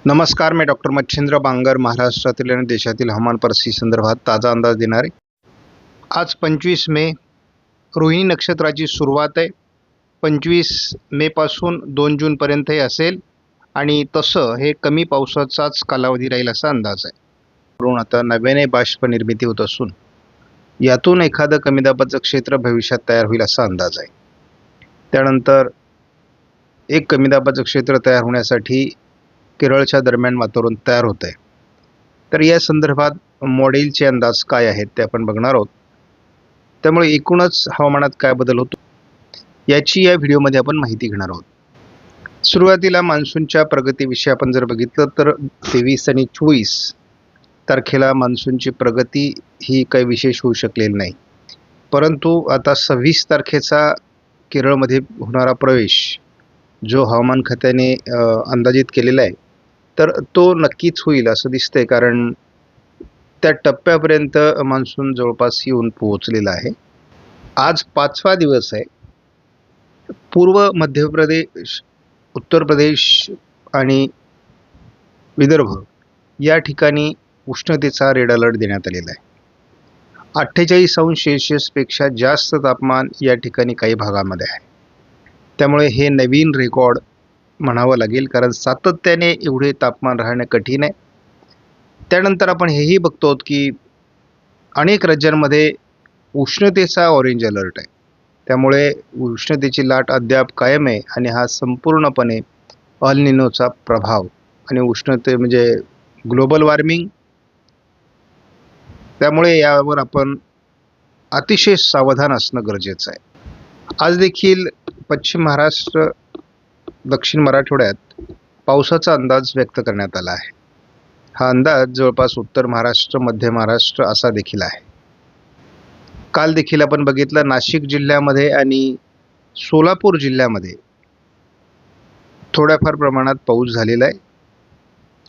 नमस्कार, मी डॉक्टर मच्छिंद्र बांगर महाराष्ट्रातील आणि देशातील हवामान परिस्थिती संदर्भात ताजा अंदाज देणार आहे. आज 25 मे रोहिणी नक्षत्राची सुरुवात आहे. 25 मे पासून 2 जूनपर्यंत हे असेल आणि तसं हे कमी पावसाचाच कालावधी राहील असा अंदाज आहे. म्हणून आता नव्याने बाष्प निर्मिती होत असून यातून एखादं कमी दाबाचं क्षेत्र भविष्यात तयार होईल असा अंदाज आहे. त्यानंतर एक कमी दाबाचं क्षेत्र तयार होण्यासाठी केरळच्या दरम्यान वातावरण तयार होत आहे. तर या संदर्भात मॉडेलचे अंदाज काय आहेत ते आपण बघणार आहोत. त्यामुळे एकूणच हवामानात काय बदल होतो याची या व्हिडिओमध्ये आपण माहिती घेणार आहोत. सुरुवातीला मान्सूनच्या प्रगतीविषयी आपण जर बघितलं तर 23 आणि 24 तारखेला मान्सूनची प्रगती ही काही विशेष होऊ शकलेली नाही. परंतु आता 26 तारखेचा केरळमध्ये होणारा प्रवेश जो हवामान खात्याने अंदाजित केलेला आहे तर तो नक्कीच होईल असं दिसतंय, कारण त्या टप्प्यापर्यंत मान्सून जवळपास येऊन पोहोचलेला आहे. आज 5वा दिवस आहे. पूर्व मध्य प्रदेश, उत्तर प्रदेश आणि विदर्भ या ठिकाणी उष्णतेचा रेड अलर्ट देण्यात आलेला आहे. 48°C जास्त तापमान या ठिकाणी काही भागामध्ये आहे. त्यामुळे हे नवीन रेकॉर्ड म्हणावं लागेल, कारण सातत्याने एवढे तापमान राहणं कठीण आहे. त्यानंतर आपण हेही बघतो की अनेक राज्यांमध्ये उष्णतेचा ऑरेंज अलर्ट आहे. त्यामुळे उष्णतेची लाट अद्याप कायम आहे आणि हा संपूर्णपणे अल निनोचा प्रभाव आणि उष्णते म्हणजे ग्लोबल वॉर्मिंग, त्यामुळे यावर आपण अतिशय सावधान असणं गरजेचं आहे. आज देखील पश्चिम महाराष्ट्र, दक्षिण मराठवाड्यात पावसाचा अंदाज व्यक्त करण्यात आला आहे. हा अंदाज जवळपास उत्तर महाराष्ट्र, मध्य महाराष्ट्र असा देखील आहे. काल देखील आपण बघितलं नाशिक जिल्ह्यामध्ये आणि सोलापूर जिल्ह्यामध्ये थोड्याफार प्रमाणात पाऊस झालेला आहे.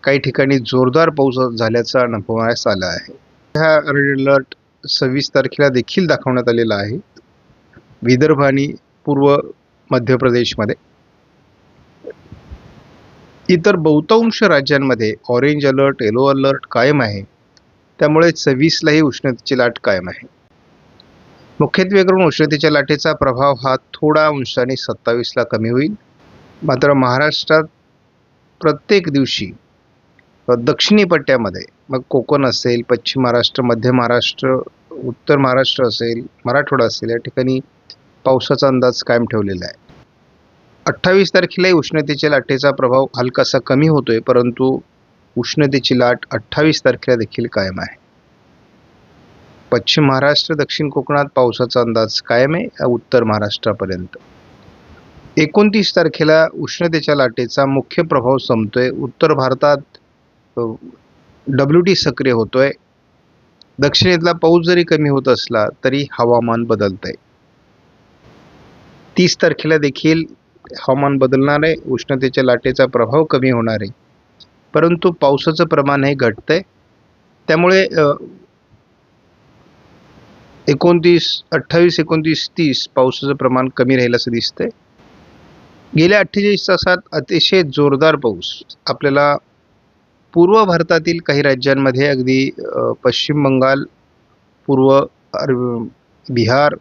काही ठिकाणी जोरदार पाऊस झाल्याचा अनुभवास आला आहे. हा रेड अलर्ट 26 तारखेला देखील दाखवण्यात आलेला आहे विदर्भ आणि पूर्व मध्य प्रदेशमध्ये. इतर बहुतांश राज्यांमध्ये ऑरेंज अलर्ट, येलो अलर्ट कायम आहे. त्यामुळे 26लाही उष्णतेची लाट कायम आहे. मुख्यत्वे करून उष्णतेच्या लाटेचा प्रभाव हा थोडा अंशाने 27ला कमी होईल. मात्र महाराष्ट्रात प्रत्येक दिवशी दक्षिणी पट्ट्यामध्ये, मग कोकण असेल, पश्चिम महाराष्ट्र, मध्य महाराष्ट्र, उत्तर महाराष्ट्र असेल, मराठवाडा असेल, या ठिकाणी पावसाचा अंदाज कायम ठेवलेला आहे. 28 तारखेलाही उष्णतेच्या लाटेचा प्रभाव हलकासा कमी होतोय, परंतु उष्णतेची लाट 28 तारखेला देखील कायम आहे. पश्चिम महाराष्ट्र, दक्षिण कोकणात पावसाचा अंदाज कायम आहे उत्तर महाराष्ट्रापर्यंत. 29 तारखेला उष्णतेच्या लाटेचा मुख्य प्रभाव संपतोय. उत्तर भारतात WT सक्रिय होतोय. दक्षिणेतला पाऊस जरी कमी होत असला तरी हवामान बदलतंय. 30 तारखेला देखील हवामान बदलणार आहे. उष्णतेच्या लाटेचा प्रभाव कमी होणार आहे, परंतु पावसाचं प्रमाण हे घटतंय. त्यामुळे 28, 29, 30 पावसाचं प्रमाण कमी राहील असं दिसतंय. गेल्या 48 तासात अतिशय जोरदार पाऊस आपल्याला पूर्व भारतातील काही राज्यांमध्ये, अगदी पश्चिम बंगाल, पूर्व बिहार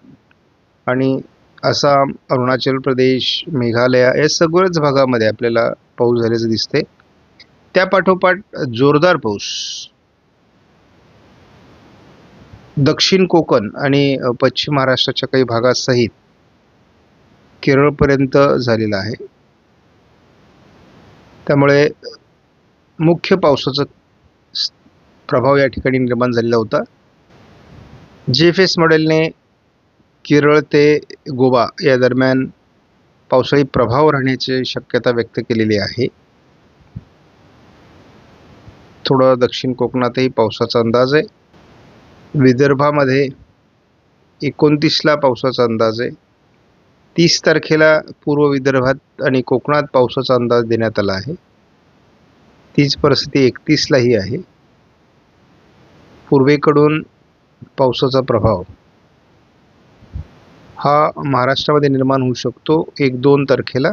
आणि आसाम, अरुणाचल प्रदेश, मेघालय या सगळ्याच भागामध्ये आपल्याला पाऊस झाल्याचं दिसते. त्यापाठोपाठ जोरदार पाऊस दक्षिण कोकण आणि पश्चिम महाराष्ट्राच्या काही भागासहित केरळपर्यंत झालेला आहे. त्यामुळे मुख्य पावसाचा प्रभाव या ठिकाणी निर्माण झालेला होता. GFS मॉडेलने केरळ ते गोवा या दरम्यान पावसाळी प्रभाव राहण्याची शक्यता व्यक्त केलेली आहे. थोडं दक्षिण कोकणातही पावसाचा अंदाज आहे. विदर्भामध्ये 29ला पावसाचा अंदाज आहे. 30 तारखेला पूर्व विदर्भात आणि कोकणात पावसाचा अंदाज देण्यात आला आहे. तीच परिस्थिती 31लाही आहे. पूर्वेकडून पावसाचा प्रभाव हा महाराष्ट्रामध्ये निर्माण होऊ शकतो 1-2 तारखेला.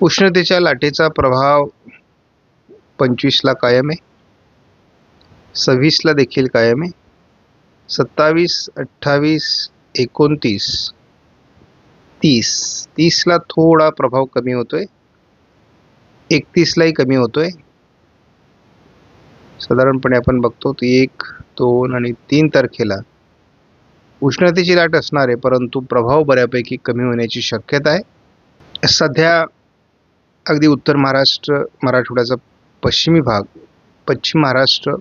उष्णतेच्या लाटेचा प्रभाव 25ला कायम आहे, 26ला देखील कायम आहे, 27, 28, 29, 30ला थोडा प्रभाव कमी होतोय, 31लाही कमी होतोय. साधारणपणे आपण बघतो 1, 2 आणि 3 तारखेला उष्णतेची लाट असणार आहे, परंतु प्रभाव बऱ्यापैकी कमी होण्याची शक्यता आहे. सध्या अगदी उत्तर महाराष्ट्र, मराठवाड्याचा पश्चिमी भाग, पश्चिम महाराष्ट्र,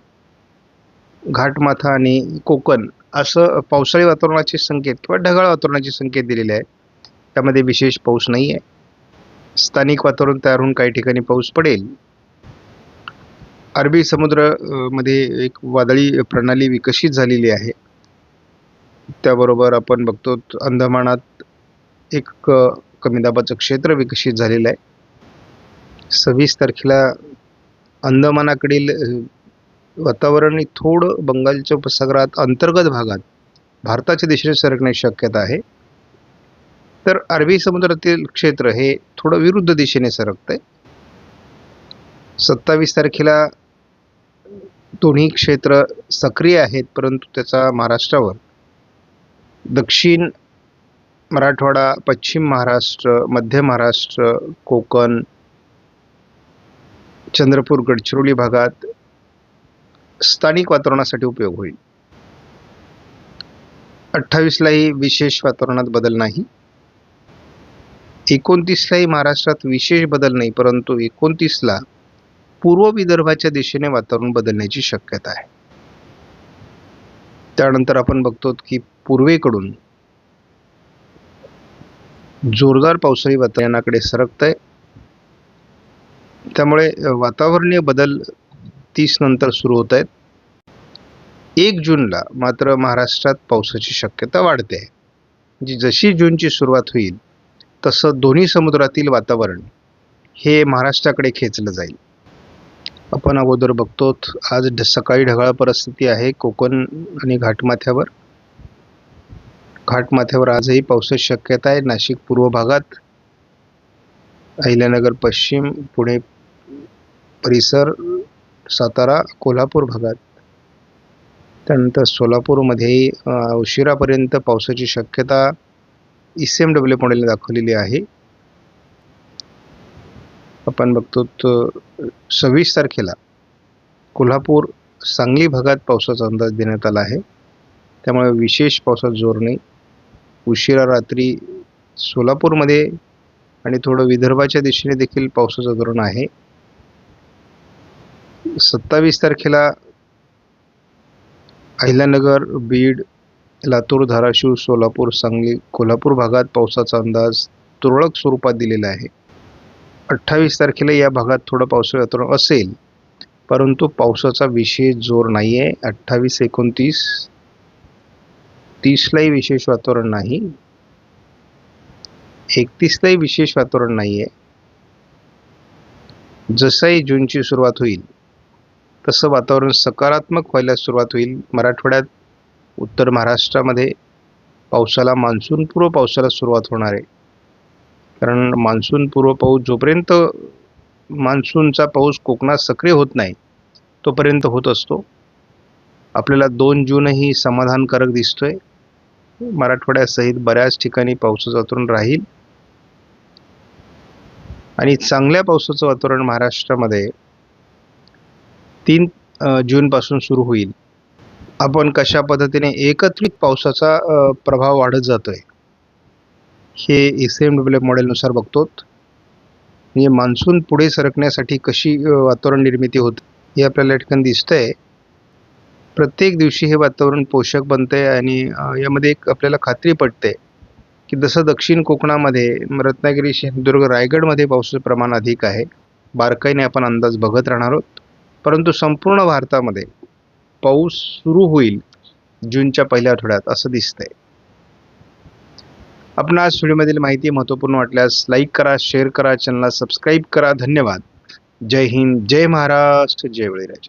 घाटमाथा आणि कोकण असं पावसाळी वातावरणाचे संकेत किंवा ढगाळ वातावरणाचे संकेत दिलेले आहेत. त्यामध्ये विशेष पाऊस नाही आहे. स्थानिक वातावरण तयार होऊन काही ठिकाणी पाऊस पडेल. अरबी समुद्र मध्ये एक वादळी प्रणाली विकसित झालेली आहे. त्याबरोबर आपण बघतो अंदमानात एक कमी दाबाचं क्षेत्र विकसित झालेलं आहे. 26 तारखेला अंदमानाकडील वातावरण थोडं बंगालच्या उपसागरात अंतर्गत भागात भारताच्या दिशेने सरकण्याची शक्यता आहे. तर अरबी समुद्रातील क्षेत्र हे थोडं विरुद्ध दिशेने सरकतंय. 27 तारखेला दोन्ही क्षेत्र सक्रिय आहेत, परंतु त्याचा महाराष्ट्रावर दक्षिण मराठवाडा, पश्चिम महाराष्ट्र, मध्य महाराष्ट्र, कोकण, चंद्रपूर, गडचिरोली भागात स्थानिक वातावरणासाठी उपयोग होईल. 28लाही विशेष वातावरणात बदल नाही. 29लाही महाराष्ट्रात विशेष बदल नाही, परंतु 29ला पूर्व विदर्भाच्या दिशेने वातावरण बदलण्याची शक्यता आहे. त्यानंतर आपण बघतो की पूर्वेकडून जोरदार पावसाळी वातावरणाकडे सरकत आहे. त्यामुळे वातावरणीय बदल 30 नंतर सुरू होत आहेत. 1 जूनला मात्र महाराष्ट्रात पावसाची शक्यता वाढते आहे. म्हणजे जशी जूनची सुरुवात होईल तसं दोन्ही समुद्रातील वातावरण हे महाराष्ट्राकडे खेचलं जाईल. आपण अगोदर बघतो आज सकाळी ढगाळ परिस्थिती आहे कोकण आणि घाटमाथ्यावर. घाटमाथ्यावर आजही पावसाची शक्यता आहे. नाशिक पूर्व भागात, अहिल्यानगर पश्चिम, पुणे परिसर, सातारा, कोल्हापूर भागात, त्यानंतर सोलापूरमध्येही उशिरापर्यंत पावसाची शक्यता ICMW मॉडेलने दाखवलेली आहे. आपण बघतो 26 तारखेला कोल्हापूर, सांगली भागात पावसाचा अंदाज देण्यात आला आहे. त्यामुळे विशेष पावसाचा जोर नाही. उशिरा रात्री सोलापूरमध्ये आणि थोडं विदर्भाच्या दिशेने देखील पावसाचं धोरण आहे. 27 तारखेला अहिल्यानगर, बीड, लातूर, धाराशिव, सोलापूर, सांगली, कोल्हापूर भागात पावसाचा अंदाज तुरळक स्वरूपात दिलेला आहे. 28 तारखेला या भागात थोडं पावसाळी वातावरण असेल, परंतु पावसाचा विशेष जोर नाही आहे. 28, 29, 30लाही विशेष वातावरण नाही. 31लाही विशेष वातावरण नाही आहे. जसंही जूनची सुरुवात होईल तसं वातावरण सकारात्मक व्हायला सुरुवात होईल. मराठवाड्यात, उत्तर महाराष्ट्रामध्ये पावसाला मान्सूनपूर्व पावसाला सुरुवात होणार आहे. कारण मान्सूनपूर्व पाऊस जोपर्यंत मान्सूनचा पाऊस कोकणात सक्रिय होत नाही तोपर्यंत होत असतो. आपल्याला 2 जूनही समाधानकारक दिसतोय. मराठवाड्यासहित बऱ्याच ठिकाणी पावसाचं वातावरण राहील आणि चांगल्या पावसाचं वातावरण महाराष्ट्रामध्ये 3 जूनपासून सुरू होईल. आपण कशा पद्धतीने एकत्रित पावसाचा प्रभाव वाढत जातोय हे ICMW मॉडेलनुसार बघतो. म्हणजे मान्सून पुढे सरकण्यासाठी कशी वातावरण निर्मिती होते हे आपल्याला या ठिकाणी दिसतंय. प्रत्येक दिवशी हे वातावरण पोषक बनतंय आणि यामध्ये एक आपल्याला खात्री पटते की जसं दक्षिण कोकणामध्ये, रत्नागिरी, सिंधुदुर्ग, रायगडमध्ये पावसाचं प्रमाण अधिक आहे. बारकाईने आपण अंदाज बघत राहणार आहोत. परंतु संपूर्ण भारतामध्ये पाऊस सुरू होईल जूनच्या पहिल्या आठवड्यात असं दिसतंय. आपण आज व्हिडिओमधील माहिती महत्त्वपूर्ण वाटल्यास लाईक करा, शेअर करा, चॅनलला सबस्क्राईब करा. धन्यवाद. जय हिंद, जय महाराष्ट्र, जय बळीराजा.